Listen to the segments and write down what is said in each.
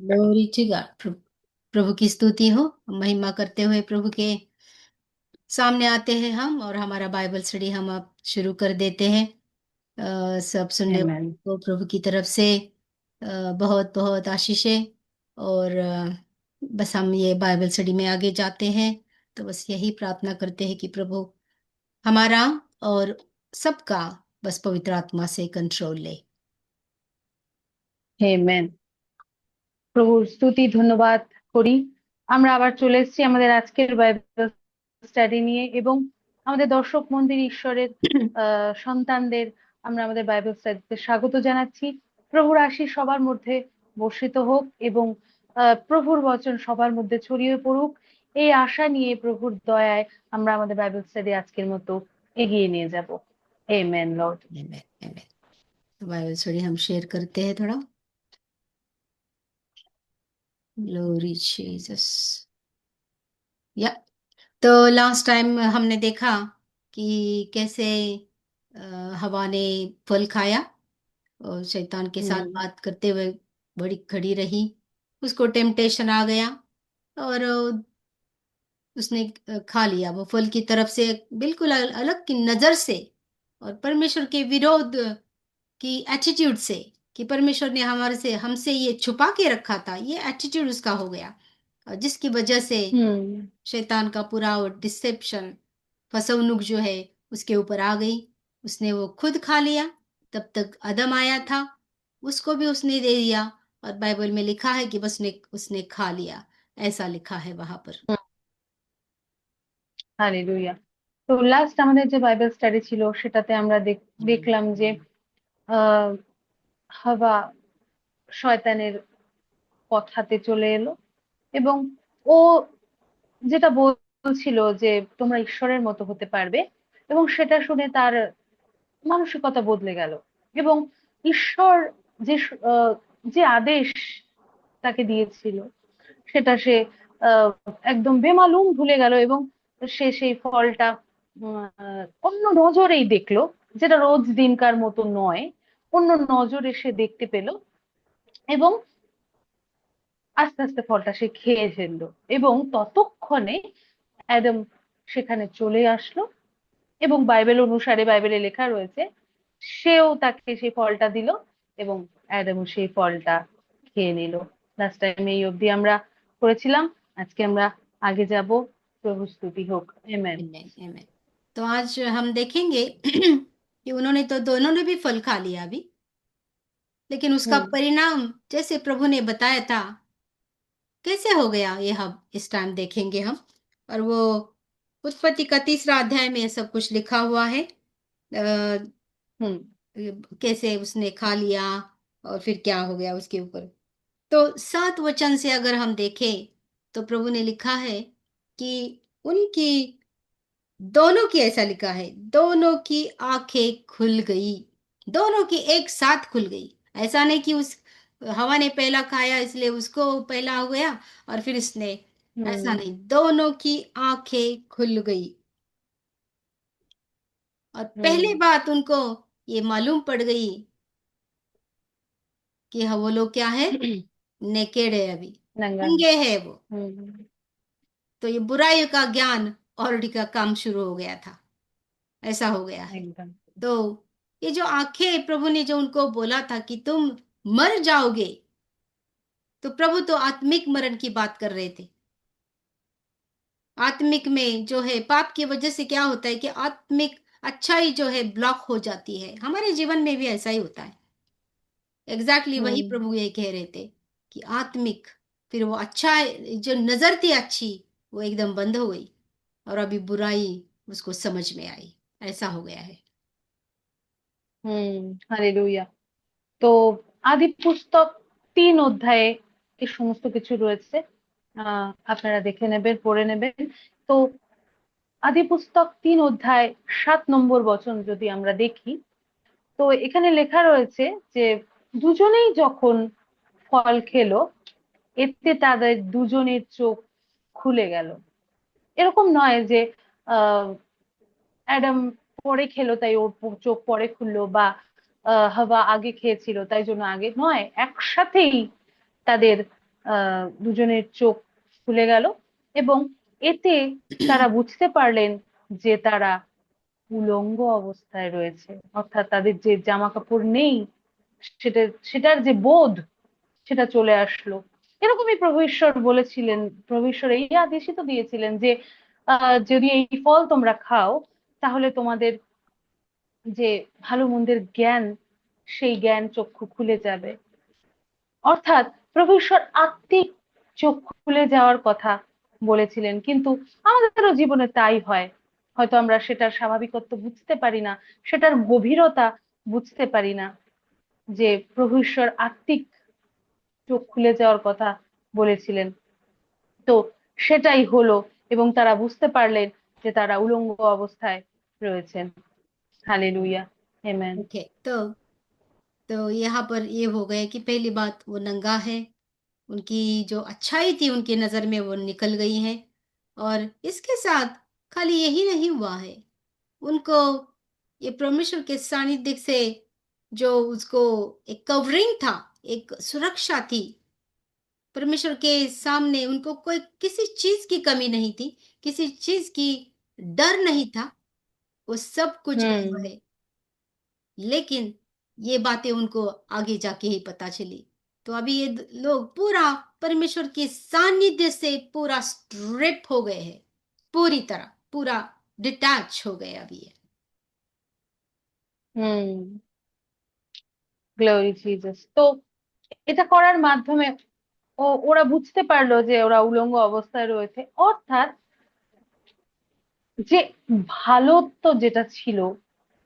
Glory to God. प्रभु की स्तुति हो। महिमा करते हुए प्रभु के सामने आते हैं हम, और हमारा बाइबल स्टडी हम अब शुरू कर देते हैं। सब सुनने आमेन। वालों को प्रभु की तरफ से बहुत बहुत आशीषें। और बस हम ये बाइबल स्टडी में आगे जाते हैं, तो बस यही प्रार्थना करते हैं कि प्रभु हमारा और सबका बस पवित्र आत्मा से कंट्रोल ले। আমেন। প্রভুর স্তুতি ধন্যবাদ করি। আমরা আবার চলে এসেছি আমাদের আজকের বাইবেল স্টাডি নিয়ে, এবং আমাদের দর্শক মন্দির ঈশ্বরের সন্তানদের আমরা আমাদের বাইবেল স্টাডিতে স্বাগত জানাচ্ছি। প্রভুর আশীষ সবার মধ্যে বর্ষিত হোক, এবং প্রভুর বচন সবার মধ্যে ছড়িয়ে পড়ুক, এই আশা নিয়ে প্রভুর দয়ায় আমরা আমাদের বাইবেল স্টাডি আজকের মতো এগিয়ে নিয়ে যাব। Amen Lord. Amen, amen। तो बाइबल स्टडी हम शेयर करते हैं थोड़ा। Glory Jesus. या तो लास्ट टाइम हमने देखा कि कैसे अ, हवा ने फल खाया और शैतान के साथ হুম। बात करते हुए बड़ी खड़ी रही। उसको टेम्पटेशन आ गया, और उसने खा लिया वो फल की तरफ से, बिल्कुल अलग की नजर से, और परमेश्वर के विरोध की एटीट्यूड से, कि परमेश्वर ने हमारे से हमसे ये छुपा के रखा था, ये एटीट्यूड उसका हो गया। और जिसकी वजह से হুম। शैतान का पूरा वो डिसेप्शन, फसवनुक जो है उसके ऊपर आ गई। उसने वो खुद खा लिया। तब तक अदम आया था, उसको भी उसने दे दिया। और बाइबल में लिखा है कि बस ने उसने खा लिया, ऐसा लिखा है वहां पर। হালেলুয়া। তো লাস্ট আমাদের যে বাইবেল স্টাডি ছিল সেটাতে আমরা দেখলাম যে আহ হাওয়া শয়তানের কথাতে চলে এলো, এবং ও যেটা বলছিল যে তোমরা ঈশ্বরের মতো হতে পারবে, এবং সেটা শুনে তার মানসিকতা বদলে গেল, এবং ঈশ্বর যে যে আদেশ তাকে দিয়েছিল সেটা সে আহ, একদম বেমালুম ভুলে গেল, এবং সে সেই ফলটা অন্য নজরেই দেখলো, যেটা রোজ দিনকার মতো নয়, অন্য নজরে সে দেখতে পেল, এবং আস্তে আস্তে ফলটা সে খেয়ে ফেললো, এবং ততক্ষণে অ্যাডাম সেখানে চলে আসলো, এবং বাইবেল অনুসারে বাইবেলে লেখা রয়েছে সেও তাকে সেই ফলটা দিল, এবং অ্যাডামও সেই ফলটা খেয়ে নিল। লাস্ট টাইম এই অবধি আমরা করেছিলাম। আজকে আমরা आगे যাব। প্রভু স্তুতি হোক। আমেন। Amen, amen। तो आज हम देखेंगे कि उन्होंने तो दोनों ने भी फल खा लिया अभी, लेकिन उसका হুম। परिणाम जैसे प्रभु ने बताया था कैसे हो गया, ये हम इस टाइम देखेंगे हम। और वो उत्पत्ति का 3रा अध्याय में ये सब कुछ लिखा हुआ है। হুম। कैसे उसने खा लिया और फिर क्या हो गया उसके ऊपर। तो 7 वचन से अगर हम देखें, तो प्रभु ने लिखा है कि उनकी दोनों की, ऐसा लिखा है, दोनों की आंखें खुल गई। दोनों की एक साथ खुल गई। ऐसा नहीं कि उस हवा ने पहला खाया इसलिए उसको पहला हो गया और फिर इसने, ऐसा হুম। नहीं, दोनों की आंखें खुल गई। और হুম। पहले बात उनको ये मालूम पड़ गई कि हाँ, वो लोग क्या है, नेकेड है अभी, नंगा है। नंगे है वो। हम्म। तो ये बुराई का ज्ञान ऑलरेडी का काम शुरू हो गया था, ऐसा हो गया है। एकदम। तो ये जो आंखें, प्रभु ने जो उनको बोला था कि तुम मर जाओगे, तो प्रभु तो आत्मिक मरण की बात कर रहे थे। आत्मिक में जो है पाप की वजह से क्या होता है कि आत्मिक अच्छाई जो है ब्लॉक हो जाती है। हमारे जीवन में भी ऐसा ही होता है। एग्जैक्टली वही हम्म। प्रभु ये कह रहे थे कि आत्मिक, फिर वो अच्छा जो नजर थी अच्छी, वो एकदम बंद हो गई, और अभी बुराई उसको समझ में आई, ऐसा हो गया है। হালেলুয়া। তো আদি পুস্তক 3 অধ্যায়ে এই সমস্ত কিছু রয়েছে। আপনারা দেখে নেবেন, পড়ে নেবেন। তো আদি পুস্তক 3 অধ্যায় 7 নম্বর বচন যদি আমরা দেখি, তো এখানে লেখা রয়েছে যে দুজনেই যখন ফল খেলো, এতে তাদের দুজনের চোখ খুলে গেল। এরকম নয় যে আহ অ্যাডাম পরে খেলো তাই ওর চোখ পরে খুললো, বা হাওয়া আগে খেয়েছিল তাই জন্য আগে, নয়, একসাথেই তাদের দুজনের চোখ খুলে গেল, এবং এতে তারা বুঝতে পারলেন যে তারা উলঙ্গ অবস্থায় রয়েছে, অর্থাৎ তাদের যে জামা কাপড় নেই সেটা, সেটার যে বোধ সেটা চলে আসলো। এরকমই প্রভু ঈশ্বর বলেছিলেন, প্রভু ঈশ্বর এই আদেশই তো দিয়েছিলেন যে যদি এই ফল তোমরা খাও তাহলে তোমাদের যে ভালো মন্দের জ্ঞান, সেই জ্ঞান চক্ষু খুলে যাবে। অর্থাৎ প্রভু ঈশ্বর আত্মিক চক্ষু খুলে যাওয়ার কথা বলেছিলেন, কিন্তু আমাদেরও জীবনে তাই হয়। হয়তো আমরা সেটার স্বাভাবিকত্ব বুঝতে পারি না, সেটার গভীরতা বুঝতে পারি না, যে প্রভু ঈশ্বর আত্মিক চোখ খুলে যাওয়ার কথা বলেছিলেন। তো সেটাই হলো, এবং তারা বুঝতে পারলেন যে তারা উলঙ্গ অবস্থায় রয়েছেন। Hallelujah, amen. ओके, तो यहाँ पर ये हो गया कि पहली बात वो नंगा है, उनकी जो अच्छाई थी उनकी नज़र में वो निकल गई है। और इसके साथ खाली यही नहीं हुआ है, उनको ये परमेश्वर के सानिध्य से जो उसको एक कवरिंग था, एक सुरक्षा थी, परमेश्वर के सामने उनको कोई किसी चीज़ की कमी नहीं थी, किसी चीज़ की डर नहीं था, वो सब कुछ गायब हम्म। है। लेकिन ये बातें उनको आगे जाके ही पता चली। तो अभी ये लोग पूरा परमेश्वर के सानिध्य से पूरा स्ट्रिप हो गए हैं, पूरी तरह पूरा डिटैच हो गए अभी ये। हम्म। Glory Jesus. তো এটা করার মাধ্যমে ওরা বুঝতে পারলো যে ওরা উলঙ্গ অবস্থায় রয়েছে, অর্থাৎ যে ভালোত্ব যেটা ছিল,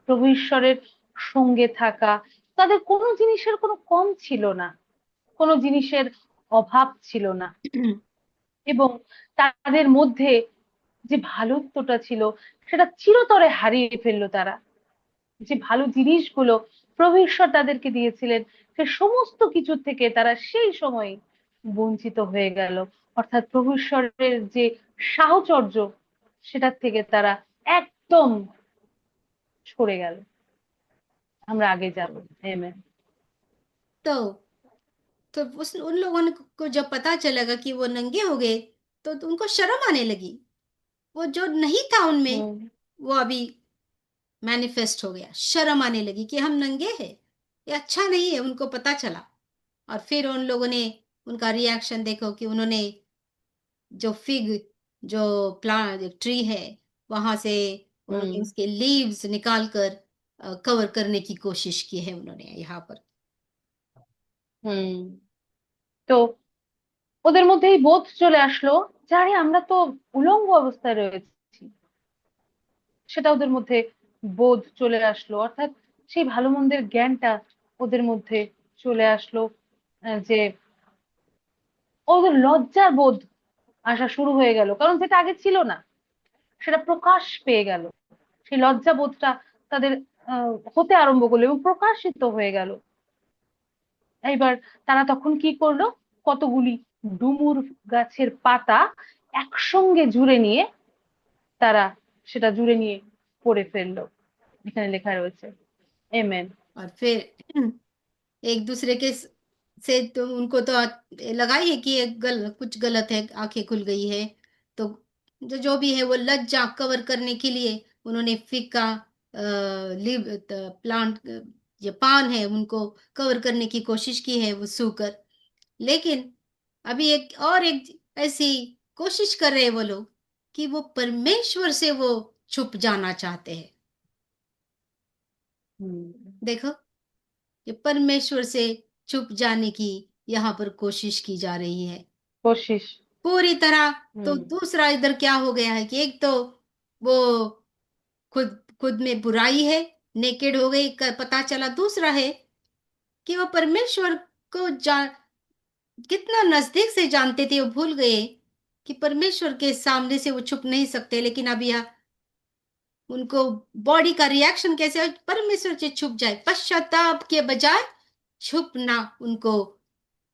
প্রভু ঈশ্বরের সঙ্গে থাকা, তাদের কোনো জিনিসের কোনো কম ছিল না, কোনো জিনিসের অভাব ছিল না, এবং তাদের মধ্যে যে ভালোত্বটা ছিল সেটা চিরতরে হারিয়ে ফেললো তারা। যে ভালো জিনিসগুলো প্রভু ঈশ্বর তাদেরকে দিয়েছিলেন, সে সমস্ত কিছু থেকে তারা সেই সময় বঞ্চিত হয়ে গেল। অর্থাৎ প্রভু ঈশ্বরের যে সাহচর্য, সেটার থেকে তারা একদম সরে গেল। আমরা আগে যাবো। আমেন। तो उस उन लोगों ने को जब पता चलेगा कि वो नंगे हो गए, तो उनको शर्म आने लगी। वो जो नहीं था उनमें, হুম। वो अभी मैनिफेस्ट हो गया। शर्म आने लगी कि हम नंगे हैं, ये अच्छा नहीं है, उनको पता चला। और फिर उन लोगों ने उनका रिएक्शन देखो कि उन्होंने जो फिग जो प्लांट ट्री है वहां से उन्होंने হুম। उसके लीव्स निकाल कर कवर करने की कोशिश की है उन्होंने यहाँ पर। হুম। তো ওদের মধ্যে এই বোধ চলে আসলো যে আরে আমরা তো উলঙ্গ অবস্থায় রয়েছি, সেটা ওদের মধ্যে বোধ চলে আসলো। অর্থাৎ সেই ভালো মন্দের জ্ঞানটা ওদের মধ্যে চলে আসলো, যে ওদের লজ্জার বোধ আসা শুরু হয়ে গেল, কারণ যেটা আগে ছিল না সেটা প্রকাশ পেয়ে গেল। সেই লজ্জা বোধটা তাদের হতে আরম্ভ করলো এবং প্রকাশিত হয়ে গেল। এইবার তারা তখন কি করলো, কতগুলি ডুমুর গাছের পাতা একসঙ্গে জুড়ে নিয়ে তারা সেটা জুড়ে নিয়ে পড়ে ফেললো। এখানে লেখা রয়েছে। এমেন। और फिर एक दूसरे के से तो उनको तो लगा ही है कि ये कुछ गलत है, आंखें खुल गई है। तो जो भी है वो लज्जा कवर करने के लिए उन्होंने फिग का लिव प्लांट जो पान है उनको कवर करने की कोशिश की है वो सूकर। लेकिन अभी एक ऐसी कोशिश कर रहे हैं वो लोग कि वो परमेश्वर से वो छुप जाना चाहते हैं। হুম। देखो, ये परमेश्वर से छुप जाने की यहाँ पर कोशिश की जा रही है কোশিস। पूरी तरह। तो হুম। दूसरा इधर क्या हो गया है कि एक तो वो खुद खुद में बुराई है, नेकेड हो गई पता चला। दूसरा है कि वो परमेश्वर को कितना नजदीक से जानते थे, वो भूल गए कि परमेश्वर के सामने से वो छुप नहीं सकते। लेकिन अब यह उनको बॉडी का रिएक्शन कैसे है, परमेश्वर से छुप जाए, पश्चाताप के बजाय छुपना उनको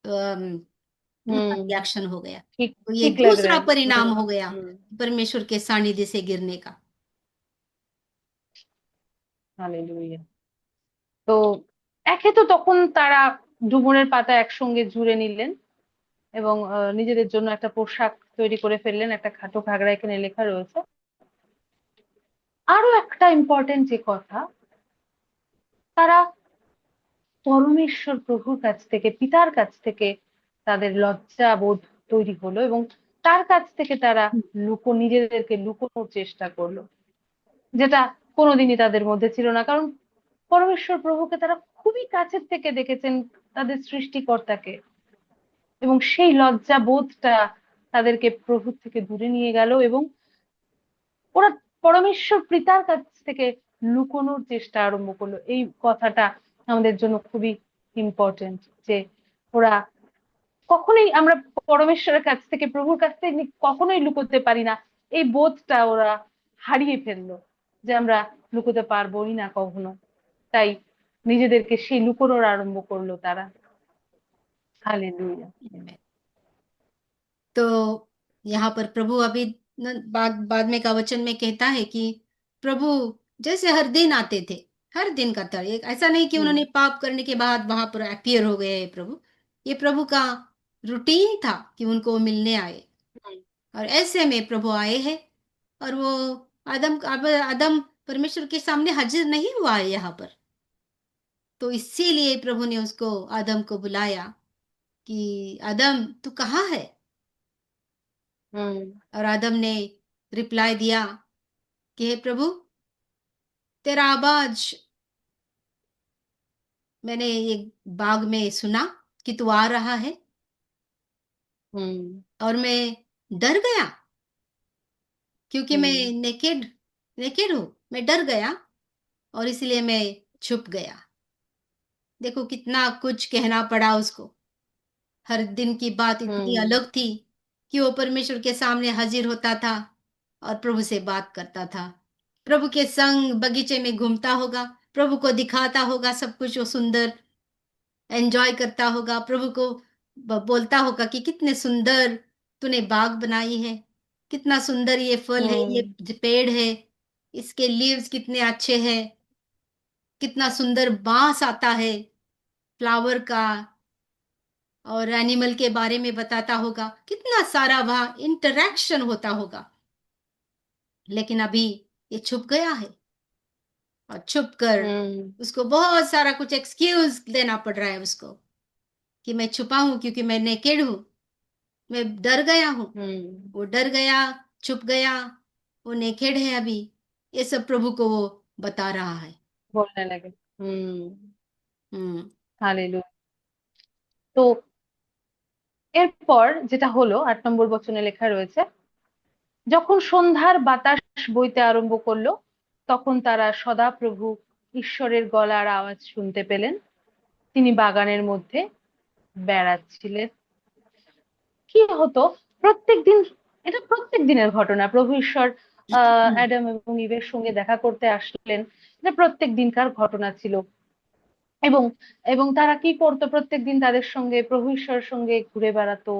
उनका হুম। रिएक्शन हो गया। ঠিক, तो ये ঠিক लग रहा दूसरा है। परिणाम হুম। हो गया হুম। परमेश्वर के सानिध्य से गिरने का। হালেলুয়া। তো একে তো তখন তারা ডুমুরের পাতা একসঙ্গে জুড়ে নিলেন, এবং নিজেদের জন্য একটা পোশাক তৈরি করে ফেললেন, একটা খাটো ঘাগরা এখানে লেখা রয়েছে। আরো একটা ইম্পর্টেন্ট যে কথা, তারা পরমেশ্বর প্রভুর কাছ থেকে, পিতার কাছ থেকে তাদের লজ্জা বোধ তৈরি হলো এবং তার কাছ থেকে তারা নিজেদেরকে লুকোনোর চেষ্টা করলো, যেটা কোনোদিনই তাদের মধ্যে ছিল না। কারণ পরমেশ্বর প্রভুকে তারা খুবই কাছের থেকে দেখেছেন, তাদের সৃষ্টিকর্তাকে, এবং সেই লজ্জা বোধটা তাদেরকে প্রভুর থেকে দূরে নিয়ে গেল এবং ওরা পরমেশ্বর পিতার কাছ থেকে লুকোনোর চেষ্টা আরম্ভ করলো। এই কথাটা আমাদের জন্য খুবই ইম্পর্টেন্ট, যে ওরা কখনোই, আমরা পরমেশ্বরের কাছ থেকে, প্রভুর কাছ থেকে কখনোই লুকোতে পারি না, এই বোধটা ওরা হারিয়ে ফেললো, যে আমরা লুকোতে পারবোই না কখনো। তাই নিজেদেরকে সেই লুকোনোর আরম্ভ করলো তারা। হালেলুয়া। तो यहाँ पर प्रभु अभी बाद बाद में का वचन में कहता है कि प्रभु जैसे हर दिन आते थे, हर दिन का था, एक ऐसा नहीं कि हम्म। उन्होंने पाप करने के बाद वहां पर अपीयर हो गए हैं प्रभु। ये प्रभु का रूटीन था कि उनको मिलने आए, हम्म। और ऐसे में प्रभु आए हैं। और वो आदम अब आदम परमेश्वर के सामने हाजिर नहीं हुआ है यहाँ पर, तो इसीलिए प्रभु ने उसको, आदम को बुलाया कि आदम तू कहाँ है। हम्म। और आदम ने रिप्लाई दिया कि हे प्रभु, तेरा आवाज मैंने एक बाग में सुना कि तू आ रहा है, हम्म। और मैं डर गया, क्योंकि मैं हम्म। नेकेड नेकेड हूं। मैं डर गया और इसलिए मैं छुप गया। देखो कितना कुछ कहना पड़ा उसको। हर दिन की बात इतनी हम्म। अलग थी कि वो परमेश्वर के सामने हाजिर होता था और प्रभु से बात करता था, प्रभु के संग बगीचे में घूमता होगा, प्रभु को दिखाता होगा सब कुछ, वो सुंदर एंजॉय करता होगा, प्रभु को बोलता होगा कि कितने सुंदर तूने बाग बनाई है, कितना सुंदर ये फल है, ये हम्म। पेड़ है, इसके लीव्स कितने अच्छे हैं, कितना सुंदर बांस आता है फ्लावर का, और एनिमल के बारे में बताता होगा, कितना सारा वहां इंटरेक्शन होता होगा। लेकिन अभी ये छुप गया है, और छुप कर हम्म। उसको बहुत सारा कुछ एक्सक्यूज देना पड़ रहा है उसको, कि मैं छुपा हूं क्योंकि मैं नेकेड हूं, मैं डर गया हूं। हम्म। वो डर गया, छुप गया, वो नेकेड है अभी, ये सब प्रभु को वो बता रहा है। बोलने लगे। हम्म। हम्म। हालेलुया। তো এরপর যেটা হলো, 8 নম্বর বচনে লেখা রয়েছে, যখন সন্ধ্যার বাতাস বইতে আরম্ভ করলো, তখন তারা সদাপ্রভু ঈশ্বরের গলার আওয়াজ শুনতে পেলেন। তিনি বাগানের মধ্যে বেড়াচ্ছিলেন। কি হতো, প্রত্যেকদিন, এটা প্রত্যেক দিনের ঘটনা, প্রভু ঈশ্বর অ্যাডাম এবং ইভের সঙ্গে দেখা করতে আসলেন, এটা প্রত্যেক দিনকার ঘটনা ছিল। এবং এবং তারা কি করতো, প্রত্যেকদিন তাদের সঙ্গে, প্রভু ঈশ্বরের সঙ্গে ঘুরে বেড়াতো,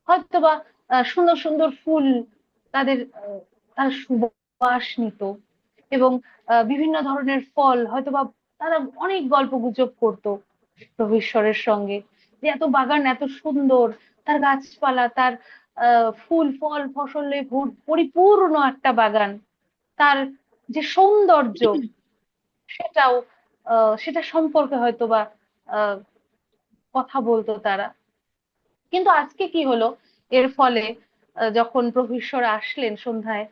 হয়তোবা সুন্দর সুন্দর ফুল, তাদের তার সুবাস নিত, এবং বিভিন্ন ধরনের ফল, হয়তোবা তারা অনেক গল্প গুজব করতো প্রভু ঈশ্বরের সঙ্গে, যে এত বাগান এত সুন্দর, তার গাছপালা, তার ফুল ফল ফসলে পরিপূর্ণ একটা বাগান, তার যে সৌন্দর্য, সেটাও সেটা সম্পর্কে হয়তোবা আহ কথা বলতো তারা। কিন্তু আজকে কি হলো, এর ফলে যখন প্রভু ঈশ্বর আসলেন সন্ধ্যায়,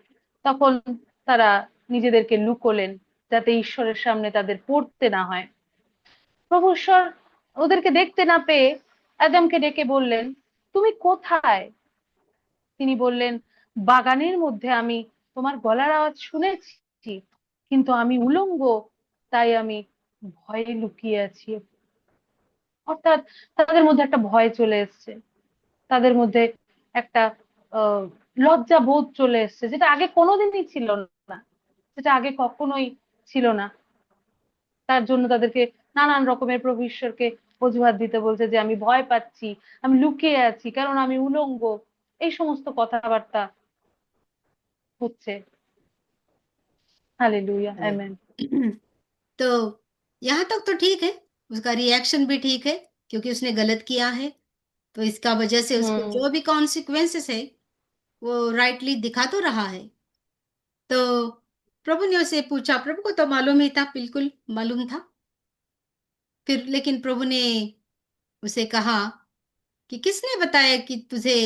তখন তারা নিজেদেরকে লুকোলেন, যাতে ঈশ্বরের সামনে তাদের পড়তে না হয়। প্রভু ঈশ্বর ওদেরকে দেখতে না পেয়ে আদমকে ডেকে বললেন, তুমি কোথায়? তিনি বললেন, বাগানের মধ্যে আমি তোমার গলার আওয়াজ শুনেছি, কিন্তু আমি উলঙ্গ, তাই আমি ভয়ে লুকিয়ে আছি। অর্থাৎ তাদের মধ্যে একটা ভয় চলে এসেছে, তাদের মধ্যে একটা আহ লজ্জা বোধ চলে এসেছে, যেটা আগে কোনোদিনই ছিল না, যেটা আগে কখনোই ছিল না। তার জন্য তাদেরকে নানান রকমের, প্রভু ঈশ্বরকে অজুহাত দিতে বলছে, যে আমি ভয় পাচ্ছি, আমি লুকিয়ে আছি, কারণ আমি উলঙ্গ, এই সমস্ত কথাবার্তা হচ্ছে। हालेलुया, आमेन। तो यहाँ तक तो ठीक है, उसका रिएक्शन भी ठीक है, क्योंकि उसने गलत किया है। तो इसका वजह से उसको हम्म। जो भी कॉन्सिक्वेंसेस है वो राइटली दिखा तो रहा है। तो प्रभु ने उसे पूछा, प्रभु को तो मालूम ही था, बिल्कुल मालूम था। फिर लेकिन प्रभु ने उसे कहा कि किसने बताया कि तुझे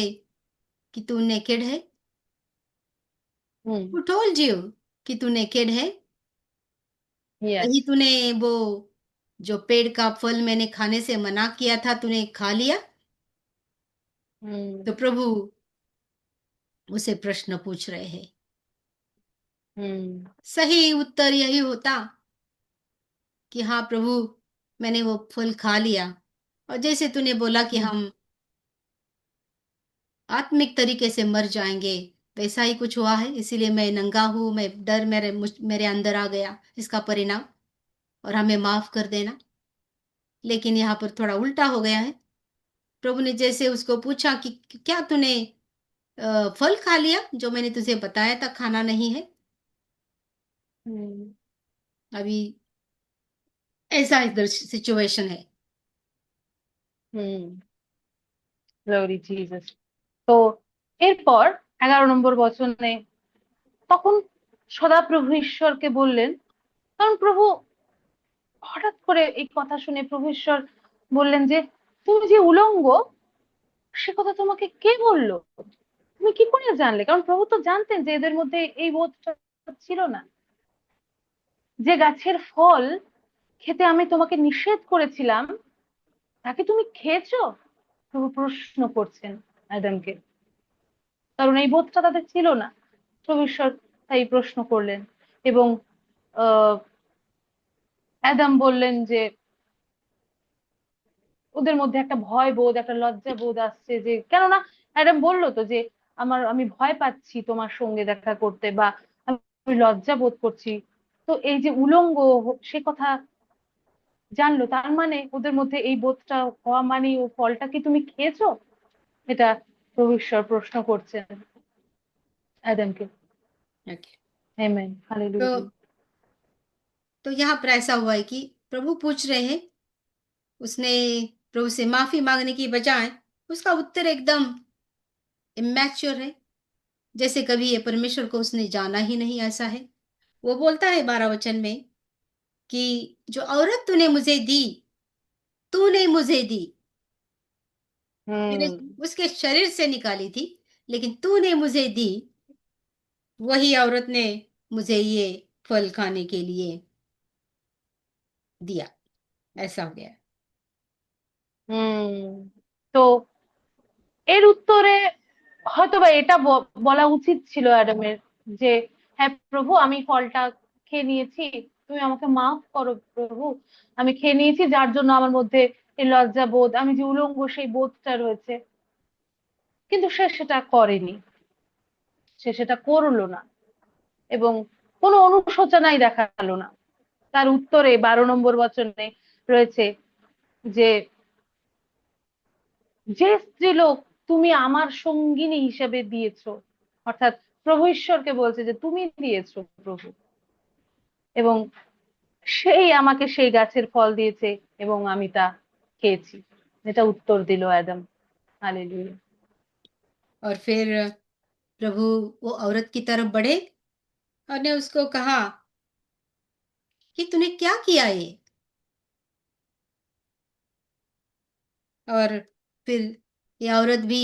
कि तू नेकेड है? हम्म। Who told you कि तू नेकेड है? यस। कहीं तूने वो जो पेड़ का फल मैंने खाने से मना किया था, तूने खा लिया? हम्म। तो प्रभु उसे प्रश्न पूछ रहे हैं। हम्म। सही उत्तर यही होता कि हाँ प्रभु, मैंने वो फल खा लिया। और जैसे तूने बोला कि हम्म। हम आत्मिक तरीके से मर जाएंगे, वैसा ही कुछ हुआ है, इसीलिए मैं नंगा हूं, मैं डर मेरे अंदर आ गया, इसका परिणाम। और हमें माफ कर देना। लेकिन यहाँ पर थोड़ा उल्टा हो गया है। प्रभु ने जैसे उसको पूछा कि क्या तूने फल खा लिया जो मैंने तुझे बताया था खाना नहीं है? हम्म। अभी ऐसा इधर सिचुएशन है। हम्म। Glory Jesus. তো এরপর 11 নম্বর বচনে তখন সদাপ্রভু ঈশ্বরকে বললেন, কারণ প্রভু হঠাৎ করে এই কথা শুনে প্রভু ঈশ্বর বললেন যে তুমি যে উলঙ্গ সে কথা তোমাকে কে বললো, তুমি কি করে জানলে? কারণ প্রভু তো জানতেন যে এদের মধ্যে এই বোধটা ছিল না। যে গাছের ফল খেতে আমি তোমাকে নিষেধ করেছিলাম তাকে তুমি খেয়েছো? প্রভু প্রশ্ন করছেন অ্যাডামকে, কারণ এই বোধটা তাদের ছিল না। প্রভু ঈশ্বর তাই প্রশ্ন করলেন। এবং আহ অ্যাডাম বললেন যে ওদের মধ্যে একটা ভয় বোধ, একটা লজ্জা বোধ আসছে, যে কেননা অ্যাডাম বললো তো যে আমি ভয় পাচ্ছি তোমার সঙ্গে দেখা করতে, বা আমি লজ্জা বোধ করছি। তো এই যে উলঙ্গ সে কথা জানলো, তার মানে ওদের মধ্যে এই বোধটা হওয়া মানে ও ফলটা কি তুমি খেয়েছো? এটা প্রভু ঈশ্বর প্রশ্ন করছেন অ্যাডামকে। ओके। आमेन, तो हालेलुया। तो यहाँ पर ऐसा हुआ है कि प्रभु पूछ रहे हैं। उसने प्रभु से माफी मांगने की बजाय उसका उत्तर एकदम इमैच्योर है, जैसे कभी ये परमेश्वर को उसने जाना ही नहीं, ऐसा है। वो बोलता है 12 वचन में कि जो औरत तूने मुझे दी, मैंने हम्म। उसके शरीर से निकाली थी, लेकिन तूने मुझे दी, वही औरत ने मुझे ये फल खाने के लिए दिया। ऐसा हो गया। হুম। তো এর উত্তরে হয়তোবা এটা বলা উচিত ছিল অ্যাডামের, যে হ্যাঁ প্রভু, আমি ফলটা খেয়ে নিয়েছি, তুমি আমাকে মাফ করো প্রভু, আমি খেয়ে নিয়েছি যার জন্য আমার মধ্যে এই লজ্জা বোধ, আমি যে উলঙ্গ সেই বোধটা রয়েছে। কিন্তু সে সেটা করেনি, সে সেটা করলো না, এবং কোনো অনুশোচনাই দেখালো না। তার উত্তরে 12 নম্বর বচনে রয়েছে যে যে স্ত্রীলোক তুমি আমার সঙ্গিনী হিসেবে দিয়েছো, অর্থাৎ প্রভু ঈশ্বরকে বলছে যে তুমি দিয়েছো প্রভু, এবং সেই আমাকে সেই গাছের ফল দিয়েছে এবং আমি তা খেয়েছি। এটা উত্তর দিল অ্যাডাম। हालेलुया। और फिर प्रभु वो औरत की तरफ बढ़े और ने उसको कहा कि तूने क्या किया ये? और फिर ये औरत भी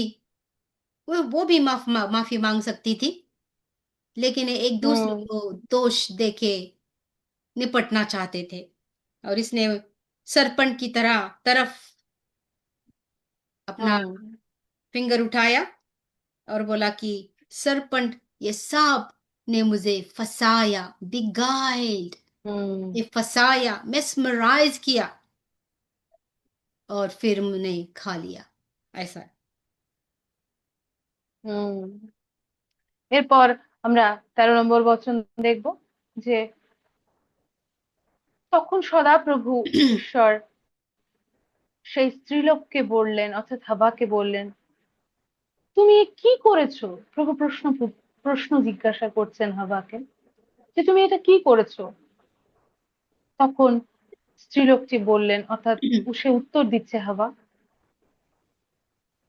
वो भी माफी मांग सकती थी, लेकिन एक दूसरे हम्म। को दोष देके निपटना चाहते थे। और इसने सरपंच की तरफ अपना हम्म। फिंगर उठाया और बोला कि सरपंच, ये सांप ने मुझे फंसाया, बिगाइल्ड, हम्म। ये फंसाया, मेस्मराइज किया और फिर मैंने खा लिया, ऐसा। হুম। এরপর আমরা 13 নম্বর বচন দেখবো, যে তখন সদাপ্রভু ঈশ্বর সেই স্ত্রীলোককে বললেন, অর্থাৎ হাবাকে বললেন, তুমি এ কি করেছো? প্রভু প্রশ্ন জিজ্ঞাসা করছেন হাবাকে, যে তুমি এটা কি করেছো? তখন স্ত্রীলোকটি বললেন, অর্থাৎ সে উত্তর দিচ্ছে হাবা,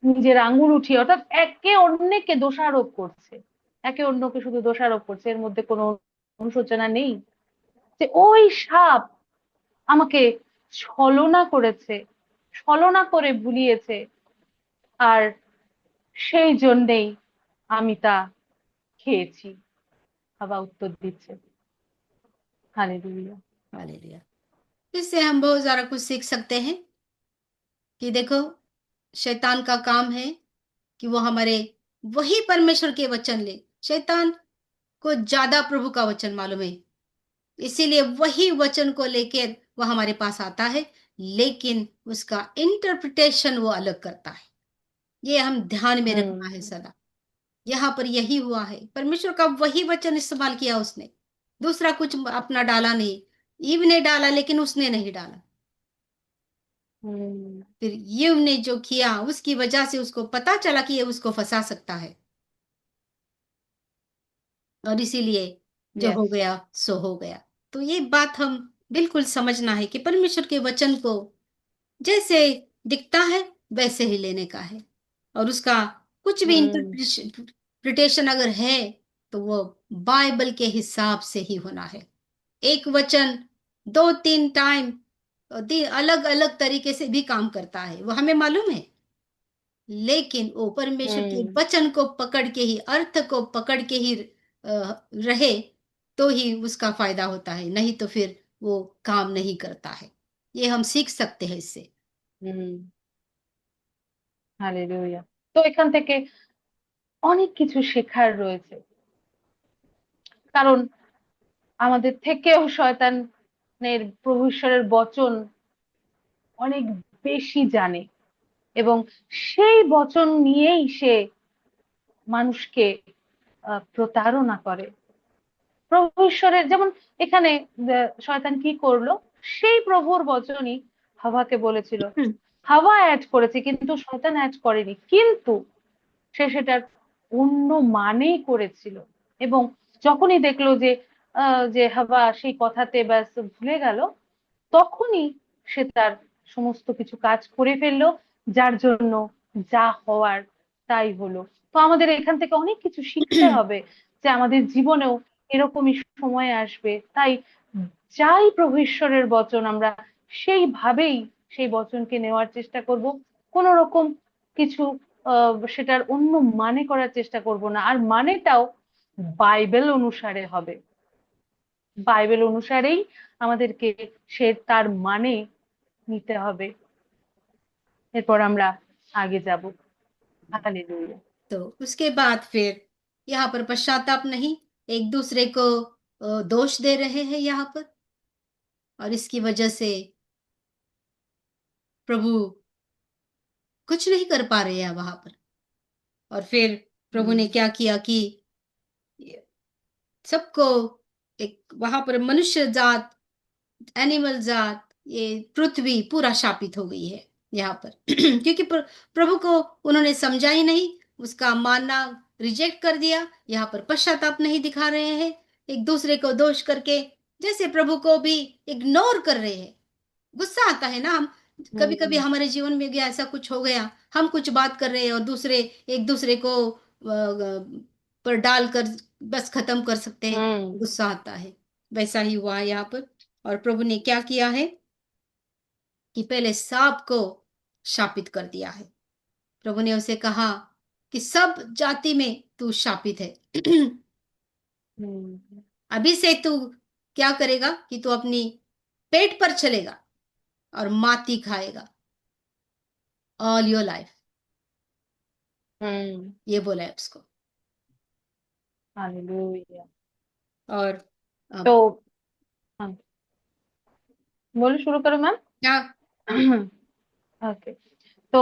নিজের আঙুল উঠিয়ে, অর্থাৎ একে অন্যকে দোষারোপ করছে, একে অন্যকে শুধু দোষারোপ করছে, এর মধ্যে কোনো অনুশোচনা নেই যে ওই সাপ আমাকে ছলনা করেছে, ছলনা করে ভুলিয়েছে, আর সেই জন্যেই আমি তা খেয়েছি। হাওয়া উত্তর দিচ্ছে, হালেলুয়া। हालेलुया। इससे हम बहुत सारा कुछ सीख सकते हैं कि देखो, शैतान का काम है कि वो हमारे वही परमेश्वर के वचन ले। शैतान को ज्यादा प्रभु का वचन मालूम है, इसीलिए वही वचन को लेकर वो हमारे पास आता है, लेकिन उसका इंटरप्रिटेशन वो अलग करता है। ये हम ध्यान में रखना है हम्म। सदा। यहाँ पर यही हुआ है, परमेश्वर का वही वचन इस्तेमाल किया उसने, दूसरा कुछ अपना डाला नहीं। ईव ने डाला लेकिन उसने नहीं डाला। हम्म। फिर ईव ने जो किया उसकी वजह से उसको पता चला कि ये उसको फंसा सकता है, और इसीलिए जो हो यस। गया सो हो गया। तो ये बात हम बिल्कुल समझना है कि परमेश्वर के वचन को जैसे दिखता है वैसे ही लेने का है, और उसका कुछ भी हम्म। इंटरप्रिटेशन अगर है तो वो बाइबल के हिसाब से ही होना है। एक वचन दो तीन टाइम अलग अलग तरीके से भी काम करता है, वो हमें मालूम है, लेकिन वो परमेश्वर के हम्म। वचन को पकड़ के ही, अर्थ को पकड़ के ही रहे, तो ही उसका फायदा होता है, नहीं तो फिर वो काम नहीं करता है। ये हम सीख सकते हैं इससे। हम्म। হালেলুয়া। তো এখান থেকে অনেক কিছু শেখার রয়েছে, কারণ আমাদের থেকেও শয়তানের, প্রভু ঈশ্বরের বচন অনেক বেশি জানে, এবং সেই বচন নিয়েই সে মানুষকে প্রতারণা করে। প্রভু ঈশ্বরের যেমন এখানে শয়তান কি করলো, সেই প্রভুর বচনই হাওয়াকে বলেছিল। হুম। হাওয়া অ্যাড করেছে কিন্তু শয়তান অ্যাড করেনি, কিন্তু সে সেটার অন্য মানেই করেছিল। এবং যখনই দেখলো যে যে হাওয়া সেই কথাতে ব্যাস ভুলে গেল, তখনই সে তার সমস্ত কিছু কাজ করে ফেললো, যার জন্য যা হওয়ার তাই হলো। তো আমাদের এখান থেকে অনেক কিছু শিখতে হবে, যে আমাদের জীবনেও এরকমই সময় আসবে। তাই যাই প্রভু ঈশ্বরের বচন, আমরা সেইভাবেই সেই বচনকে নেওয়ার চেষ্টা করব, কোন রকম কিছু সেটার অন্য মানে করার চেষ্টা করব না। আর মানেটাও বাইবেল অনুসারে হবে, বাইবেল অনুসারেই আমাদেরকে সে তার মানে নিতে হবে। এরপর আমরা আগে যাব। হালেলুয়া। तो उसके बाद फिर यहाँ पर पश्चाताप नहीं, एक दूसरे को दोष दे रहे हैं यहाँ पर, और इसकी वजह से प्रभु कुछ नहीं कर पा रहे हैं वहां पर। और फिर प्रभु ने हम्म। क्या किया कि सबको, एक वहां पर मनुष्य जात, एनिमल जात, ये पृथ्वी पूरा शापित हो गई है यहाँ पर क्योंकि प्रभु को उन्होंने समझा ही नहीं, उसका मानना रिजेक्ट कर दिया। यहाँ पर पश्चाताप नहीं दिखा रहे हैं, एक दूसरे को दोष करके जैसे प्रभु को भी इग्नोर कर रहे हैं। गुस्सा आता है ना, हम कभी कभी हम्म। हमारे जीवन में भी ऐसा कुछ हो गया, हम कुछ बात कर रहे हैं और दूसरे एक दूसरे को पर डालकर बस खत्म कर सकते हैं, हम्म। गुस्सा आता है। वैसा ही हुआ है यहाँ पर। और प्रभु ने क्या किया है कि पहले सांप को शापित कर दिया है। प्रभु ने उसे कहा कि सब जाति में तू शापित है हम्म। अभी से तू क्या करेगा कि तू अपनी पेट पर चलेगा और माती खाएगा ऑल योर लाइफ, हम्म। ये बोला है उसको। हालेलुया। और अब তো हाँ, বলে শুরু করো ম্যাম। क्या। ওকে। তো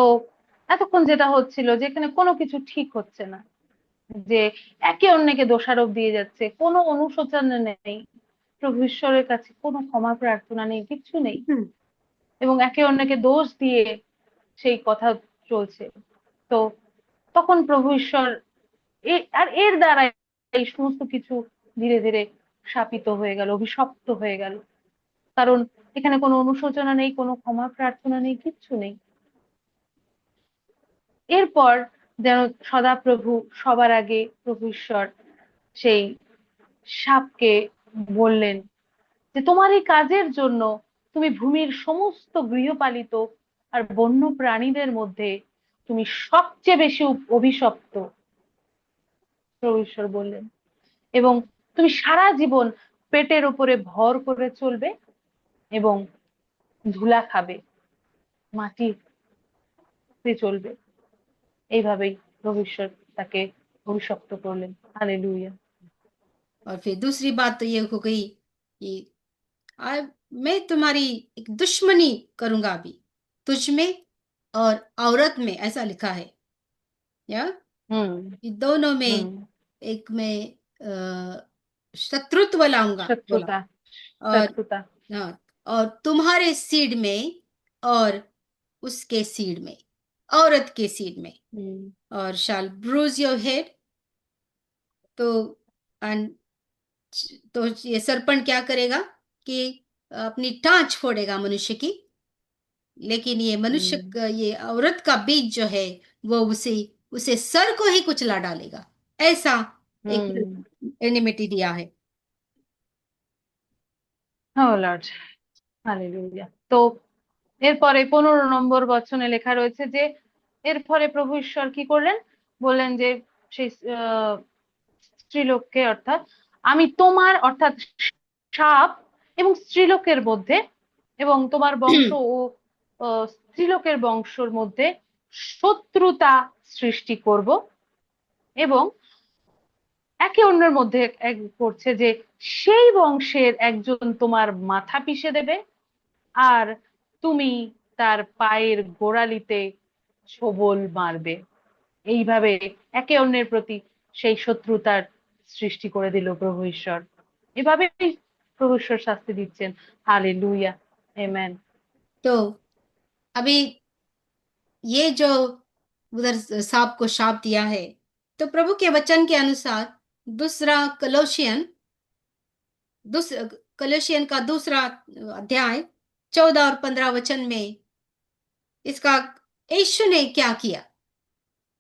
এতক্ষণ যেটা হচ্ছিল, যে এখানে কোনো কিছু ঠিক হচ্ছে না, যে একে অন্যকে দোষারোপ দিয়ে যাচ্ছে, কোনো অনুশোচনা নেই, প্রভু ঈশ্বরের কাছে কোনো ক্ষমা প্রার্থনা নেই, কিচ্ছু নেই, हम्म। এবং একে অন্যকে দোষ দিয়ে সেই কথা চলছে। তো তখন প্রভু ঈশ্বর আর এর দ্বারা এই সমস্ত কিছু ধীরে ধীরে শাপিত হয়ে গেল, অভিশপ্ত হয়ে গেল। কারণ এখানে কোনো অনুশোচনা নেই, কোনো ক্ষমা প্রার্থনা নেই, কিচ্ছু নেই। এরপর যেন সদাপ্রভু সবার আগে প্রভু ঈশ্বর সেই সাপকে বললেন যে তোমার এই কাজের জন্য তুমি ভূমির সমস্ত গৃহপালিত আর বন্য প্রাণীদের মধ্যে তুমি সবচেয়ে বেশি অভিশপ্ত, প্রভু ঈশ্বর বললেন। এবং তুমি সারা জীবন পেটের উপরে ভর করে চলবে এবং ধুলা খাবে, মাটিতে চলবে। এইভাবেই প্রভু ঈশ্বর তাকে অভিশপ্ত করলেন। হালেলুয়া। और फिर दूसरी बात तो ये हो गई कि आ, मैं तुम्हारी एक दुश्मनी करूंगा अभी, तुझ में और औरत में, ऐसा लिखा है। या हम्म। ये दोनों में हम्म। एक में शत्रुत्व लाऊंगा बोला। शत्रुता। और शत्रुता। हाँ, और तुम्हारे सीड में और उसके सीड में, औरत के सीड में, हम्म। और शाल ब्रूज योर हेड। तो and तो ये सरपंच क्या करेगा कि अपनी टांच फोड़ेगा मनुष्य की, लेकिन ये मनुष्य हम्म। ये औरत का बीज जो है वो उसे उसे सर को ही कुचला डालेगा, ऐसा एक हम्म। एनिमिटी दिया है। ও লর্ড, হালেলুয়া। তো এরপরে 15 নম্বর বচনে লেখা রয়েছে যে এরপরে প্রভু ঈশ্বর কি করলেন, বললেন যে সেই স্ত্রীলোককে, অর্থাৎ আমি তোমার, অর্থাৎ সাপ এবং স্ত্রীলোকের মধ্যে এবং তোমার বংশ ও স্ত্রীলোকের বংশের মধ্যে শত্রুতা সৃষ্টি করব এবং একে অন্যের মধ্যে করছে যে সেই বংশের একজন তোমার মাথা পিষে দেবে আর তুমি তার পায়ের গোড়ালিতে ছোবল মারবে। এইভাবে একে অন্যের প্রতি সেই শত্রুতার সৃষ্টি করে দিল প্রভু ঈশ্বর। এভাবেই প্রভু ঈশ্বর শাস্তি দিচ্ছেন। হালেলুয়া। আমেন। तो अभी ये जो उधर सांप को शाप दिया है, तो प्रभु के वचन के अनुसार दूसरा कलोशियन दूस कलोशियन का दूसरा अध्याय 14 और 15 वचन में इसका यीशु ने क्या किया।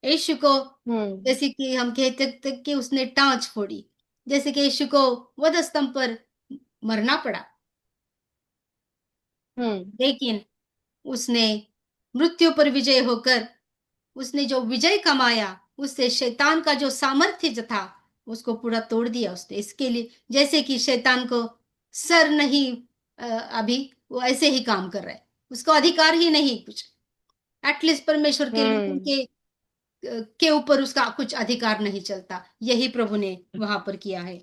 यीशु को হুম। जैसे कि हम कहते थे कि उसने टांच फोड़ी, जैसे कि यीशु को वध स्तंभ पर मरना पड़ा, হুম। लेकिन उसने मृत्यु पर विजय होकर उसने जो विजय कमाया, उससे शैतान का जो सामर्थ्य जो था उसको पूरा तोड़ दिया उसने। इसके लिए जैसे कि शैतान को सर नहीं, अभी वो ऐसे ही काम कर रहा है, उसको अधिकार ही नहीं कुछ, एटलीस्ट परमेश्वर के लोगों হুম। के ऊपर उसका कुछ अधिकार नहीं चलता। यही प्रभु ने वहां पर किया है।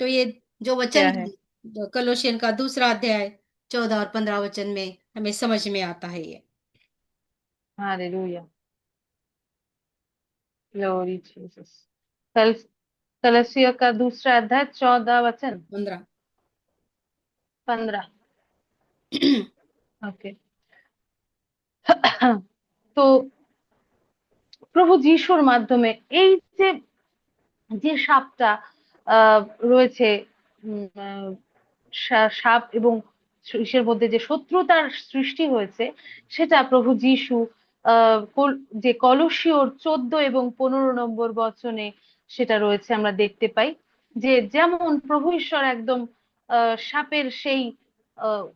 तो ये जो वचन क्या है, है। जो कलोशियन का दूसरा अध्याय 14 और 15 वचन में हमें समझ में आता है ये। हालेलुया। Glory Jesus. कल कलसियों का दूसरा अध्याय 14 वचन। 15। 15। ওকে। তো প্রভু যিশুর মাধ্যমে এই যে যে সাপটা আহ রয়েছে, সাপ এবং ইসের মধ্যে যে শত্রুতার সৃষ্টি হয়েছে, সেটা প্রভু যিশু যে কলসীয়র 14 এবং 15 নম্বর বচনে সেটা রয়েছে আমরা দেখতে পাই। যে যেমন প্রভু ঈশ্বর একদম সাপের সেই আহ,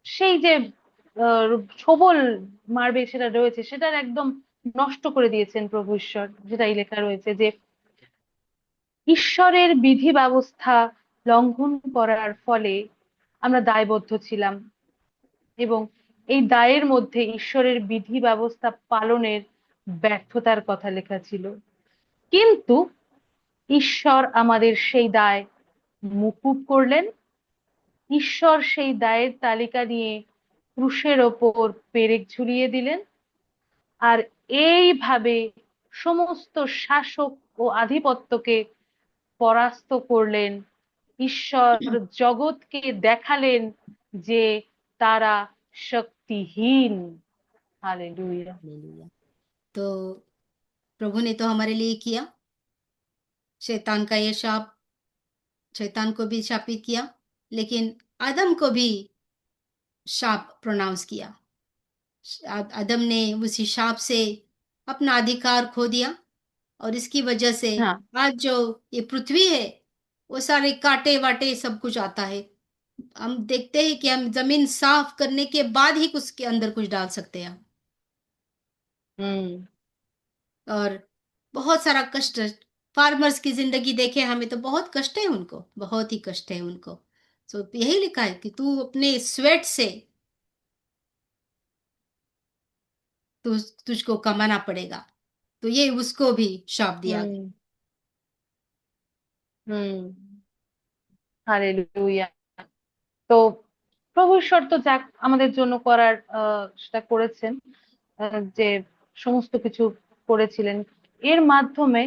সেই যে ছোবল মারবে সেটা রয়েছে, সেটার একদম নষ্ট করে দিয়েছেন প্রভু ঈশ্বর। যেটাই লেখা রয়েছে যে ঈশ্বরের বিধি ব্যবস্থা লঙ্ঘন করার ফলে আমরা দায়বদ্ধ ছিলাম এবং এই দায়ের মধ্যে ঈশ্বরের বিধি ব্যবস্থা পালনের ব্যর্থতার কথা লেখা ছিল। কিন্তু ঈশ্বর আমাদের সেই দায় মুকুব করলেন। ঈশ্বর সেই দায়ের তালিকা নিয়ে ক্রুশের ওপর পেরেক ঝুলিয়ে দিলেন আর এইভাবে সমস্ত শাসক ও আধিপত্যকে পরাস্ত করলেন। ঈশ্বর জগৎকে দেখালেন যে তারা শক্তিহীন। हालेलुया। हालेलुया। तो प्रभु ने तो हमारे लिए किया, शैतान का ये शाप, शैतान को भी शापित किया, लेकिन आदम को भी शाप प्रोनाउंस किया। आदम ने उसी शाप से अपना अधिकार खो दिया, और इसकी वजह से हाँ। आज जो ये पृथ्वी है वो सारे कांटे वाटे सब कुछ आता है। हम देखते हैं कि हम जमीन साफ करने के बाद ही उसके अंदर कुछ डाल सकते हैं। हम्म। और बहुत सारा कष्ट, फार्मर्स की जिंदगी देखे हमें तो बहुत कष्ट है उनको, बहुत ही कष्ट है उनको। तो यही लिखा है कि तू अपने स्वेट से तू तुझको कमाना पड़ेगा। तो ये उसको भी श्राप दिया गया। हम्म। हम्म। हाলেলুয়া। তো প্রভু ঈশ্বর তো যা আমাদের জন্য করার সেটা করেছেন, যে সমস্ত কিছু করেছিলেন এর মাধ্যমে।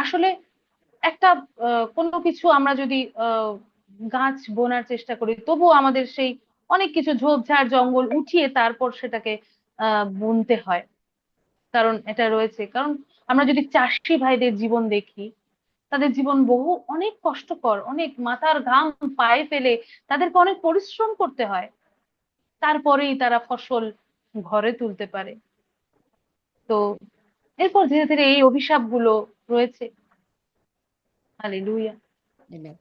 আসলে একটা কোনো কিছু আমরা যদি গাছ বোনার চেষ্টা করি, তবুও আমাদের সেই অনেক কিছু ঝোপঝাড় জঙ্গল উঠিয়ে তারপর সেটাকে বুনতে হয়। কারণ এটা রয়েছে, কারণ আমরা যদি চাষি ভাইদের জীবন দেখি, তাদের জীবন বহু অনেক কষ্টকর, অনেক মাথার ঘাম পায়ে ফেলে তাদেরকে অনেক পরিশ্রম করতে হয়, তারপরেই তারা ফসল ঘরে তুলতে পারে। তো এরপর ধীরে ধীরে এই অভিশাপগুলো রয়েছে। हालेलुया। Amen.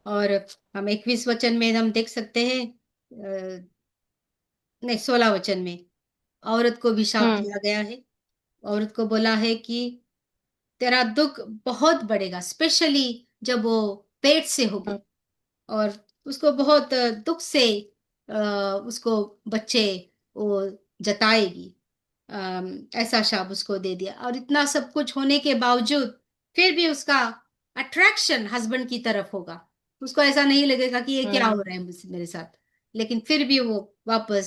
और हम 21 वचन में हम देख सकते हैं, नहीं 16 वचन में औरत को भी शाप हम्म। दिया गया है। औरत को बोला है कि तेरा दुख बहुत बढ़ेगा, स्पेशली जब वो पेट से होगी, हम्म। और उसको बहुत दुख से उसको बच्चे वो जताएगी। ऐसा शाप उसको दे दिया, और इतना सब कुछ होने के बावजूद फिर भी उसका अट्रैक्शन हस्बैंड की तरफ होगा। उसको ऐसा नहीं लगेगा कि ये क्या हो हम्म। रहा है मेरे साथ, लेकिन फिर भी वो वापस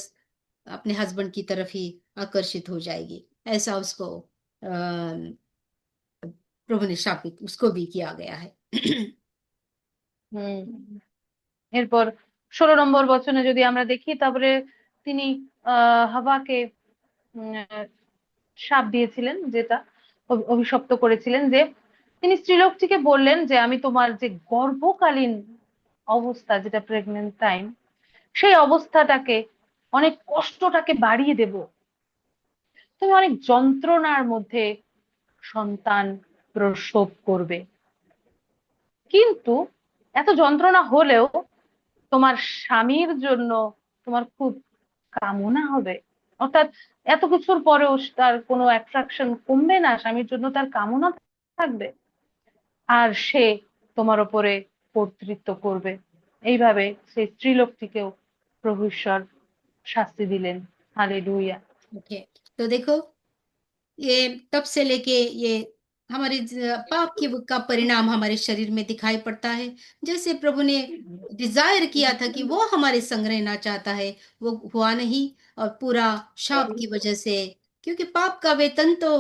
अपने हस्बैंड की तरफ ही आकर्षित हो जाएगी। ऐसा उसको प्रभु ने शापित उसको भी किया गया है। हम्म। এরপর 16 নম্বর বচনে যদি আমরা দেখি, তারপরে তিনি হাওয়াকে শাপ দিয়েছিলেন, যেটা অভিশপ্ত করেছিলেন, যে তিনি স্ত্রীলোকটিকে বললেন যে আমি তোমার যে গর্ভকালীন অবস্থা, যেটা প্রেগনেন্ট টাইম, সেই অবস্থাটাকে, অনেক কষ্টটাকে বাড়িয়ে দেব। তুমি অনেক যন্ত্রণার মধ্যে সন্তান প্রসব করবে, কিন্তু এত যন্ত্রণা হলেও তোমার স্বামীর জন্য তোমার খুব কামনা হবে। অর্থাৎ এত কিছুর পরেও তার কোনো অ্যাট্রাকশন কমবে না, স্বামীর জন্য তার কামনা থাকবে, আর সে তোমার ওপরে কর্তৃত্ব করবে। এইভাবে সেই স্ত্রীলোকটিকেও প্রভু ঈশ্বর শাস্তি দিলেন। हालेलुया। ओके, तो देखो, ये तब से लेके ये हमारे पाप की का परिणाम हमारे शरीर में दिखाई पड़ता है। जैसे प्रभु ने डिजायर किया था कि वो हमारे संग रहना चाहता है, वो हुआ नहीं। और पूरा शाप की वजह से, क्योंकि पाप का वेतन तो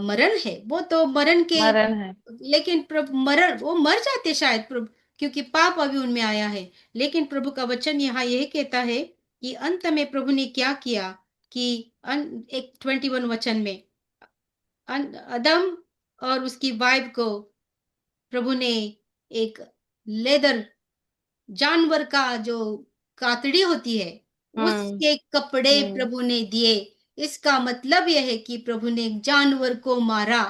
मरण है, वो तो मरण के, मरण है। लेकिन प्रभु मरण वो मर जाते शायद प्रभु, क्योंकि पाप अभी उनमें आया है। लेकिन प्रभु का वचन यहाँ यह कहता है कि अंत में प्रभु ने क्या किया, कि एक 21 वचन में अदम और उसकी वाइफ को प्रभु ने एक लेदर जानवर का जो कातड़ी होती है हम्म। उसके कपड़े हम्म। प्रभु ने दिए। इसका मतलब यह है कि प्रभु ने एक जानवर को मारा।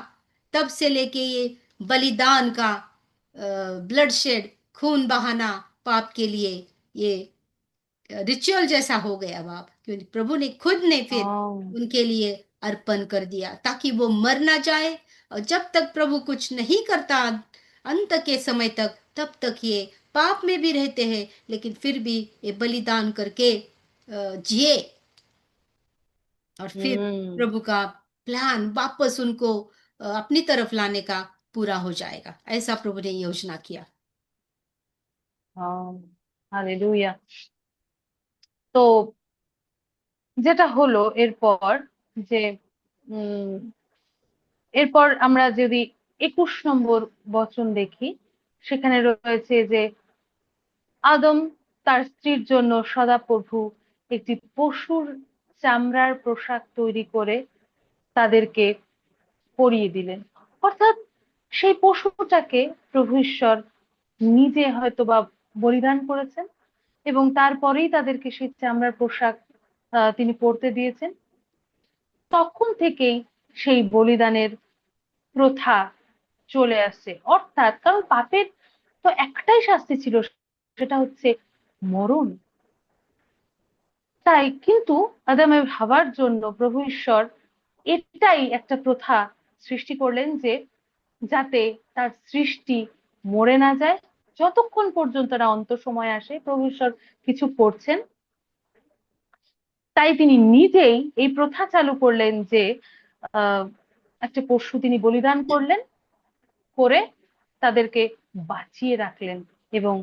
तब से लेके ये बलिदान का ब्लड शेड, खून बहाना पाप के लिए, ये रिचुअल जैसा हो गया बाप, क्योंकि प्रभु ने खुद ने फिर हाँ। उनके लिए अर्पण कर दिया ताकि वो मर ना जाए। और जब तक प्रभु कुछ नहीं करता अंत के समय तक, तब तक ये पाप में भी रहते हैं, लेकिन फिर भी ये बलिदान करके जिए, और फिर हम्म। प्रभु का प्लान वापस उनको अपनी तरफ लाने का पूरा हो जाएगा। ऐसा प्रभु ने योजना किया। हाँ। हालेलुया। তো যেটা হলো এরপর, যে উম এরপর আমরা যদি 21 নম্বর বচন দেখি, সেখানে রয়েছে যে আদম তার স্ত্রীর জন্য সদাপ্রভু একটি পশুর চামড়ার পোশাক তৈরি করে তাদেরকে পরিয়ে দিলেন। অর্থাৎ সেই পশুটাকে প্রভু ঈশ্বর নিজে হয়তোবা বলিদান করেছেন, এবং তারপরেই তাদেরকে সেই চামড়ার পোশাক তিনি পরতে দিয়েছেন। তখন থেকেই সেই বলিদানের প্রথা চলে আসছে। অর্থাৎ কারণ পাপের তো একটাই শাস্তি ছিল, সেটা হচ্ছে মরণ। তাই কিন্তু আদম এবং হাওয়ার জন্য প্রভু ঈশ্বর এটাই একটা প্রথা সৃষ্টি করলেন, যে যাতে তার সৃষ্টি মরে না যায়। যতক্ষণ পর্যন্ত না অন্ত সময় আসে, প্রভু ঈশ্বর কিছু করছেন, তাই তিনি নিজেই এই প্রথা চালু করলেন যে আহ একটা পশু তিনি বলিদান করলেন, করে তাদেরকে বাঁচিয়ে রাখলেন এবং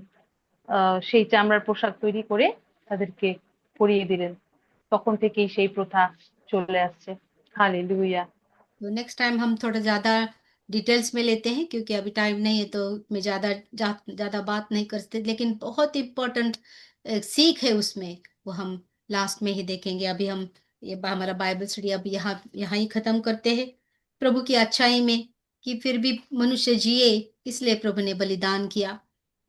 সেই চামড়ার পোশাক তৈরি করে তাদেরকে পরিয়ে দিলেন। তখন থেকেই সেই প্রথা চলে আসছে। হালেলুয়া। तो नेक्स्ट टाइम हम थोड़ा ज्यादा डिटेल्स में लेते हैं, क्योंकि अभी टाइम नहीं है, तो मैं ज्यादा बात नहीं कर सकते, लेकिन बहुत इम्पोर्टेंट सीख है उसमें, वो हम लास्ट में ही देखेंगे। अभी हम हमारा बाइबल स्टडी अभी यहाँ यहाँ ही खत्म करते हैं, प्रभु की अच्छाई में, कि फिर भी मनुष्य जिए, इसलिए प्रभु ने बलिदान किया।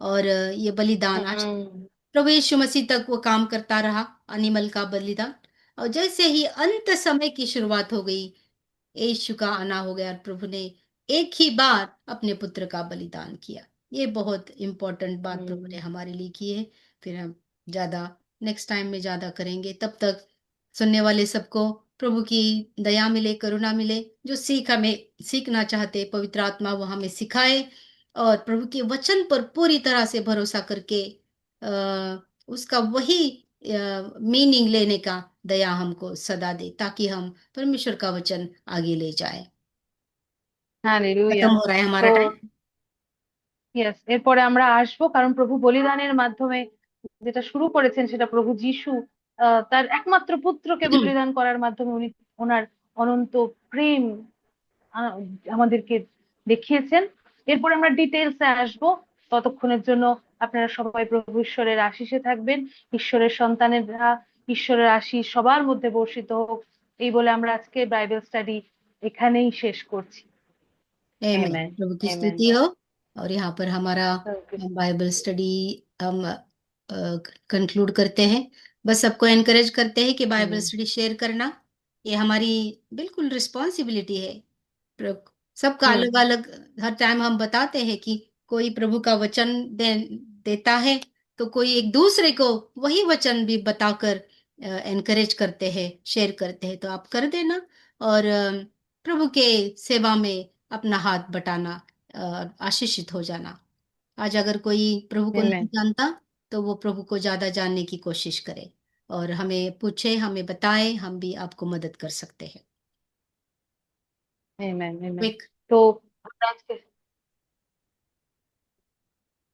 और ये बलिदान आज हम्म। प्रभु यीशु मसीह तक वो काम करता रहा, अनिमल का बलिदान। और जैसे ही अंत समय की शुरुआत हो गई, यीशु का आना हो गया, और प्रभु ने एक ही बार अपने पुत्र का बलिदान किया। ये बहुत इंपॉर्टेंट बात प्रभु ने हम्म। हमारे लिए की है। फिर हम ज्यादा नेक्स्ट टाइम में ज्यादा करेंगे। तब तक सुनने वाले सबको प्रभु की दया मिले, करुणा मिले। जो सीख हमें सीखना चाहते, पवित्र आत्मा वो हमें सिखाए, और प्रभु के वचन पर पूरी तरह से भरोसा करके उसका वही मीनिंग लेने का दया हमको सदा दे, ताकि हम परमेश्वर का वचन आगे ले जाए। हालेलुया। खत्म हो रहा है हमारा তো टाइम। ইয়েস, এরপরে আমরা আসবো, কারণ প্রভু বলিদানের মাধ্যমে যেটা শুরু করেছেন, সেটা প্রভু যিশু তার একমাত্র পুত্রকে বলিদান করার মাধ্যমে উনি ওনার অনন্ত প্রেম আহ, আমাদেরকে দেখিয়েছেন। এরপর আমরা ডিটেলসে আসবো। ততক্ষণের জন্য আপনারা সবাই প্রভু ঈশ্বরের আশিসে থাকবেন। ঈশ্বরের সন্তানেরা ঈশ্বরের আশিস সবার মধ্যে বর্ষিত হোক, এই বলে আমরা আজকে বাইবেল স্টাডি এখানেই শেষ করছি। आमीन। আমেন। प्रभु की আমেন। स्तुति हो। और यहाँ पर हमारा ওকে। बाइबल स्टडी हम कंक्लूड करते हैं। बस सबको एनकरेज करते हैं कि बाइबल হুম। स्टडी शेयर करना, ये हमारी बिल्कुल रिस्पॉन्सिबिलिटी है। सबका হুম। अलग अलग, हर टाइम हम बताते हैं कि कोई प्रभु का वचन देता है, तो कोई एक दूसरे को वही वचन भी बताकर एनकरेज करते हैं, शेयर करते हैं। तो आप कर देना, और प्रभु के सेवा में अपना हाथ बटाना, आशीषित हो जाना। आज अगर कोई प्रभु को नहीं আমেন। जानता, तो वो प्रभु को ज्यादा जानने की कोशिश करे, और हमें पूछे, हमें बताए, हम भी आपको मदद कर सकते हैं। আমেন। আমেন। क्विक। তো আমরা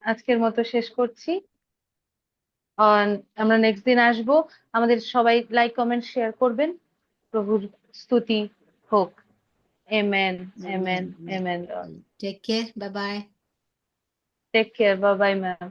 আজকের মতো শেষ করছি। আর আমরা নেক্সট দিন আসবো। আমাদের সবাই লাইক কমেন্ট শেয়ার করবেন। প্রভুর স্তুতি হোক। Amen. Amen. Amen. Take care, bye bye. Take care. Bye bye ma'am.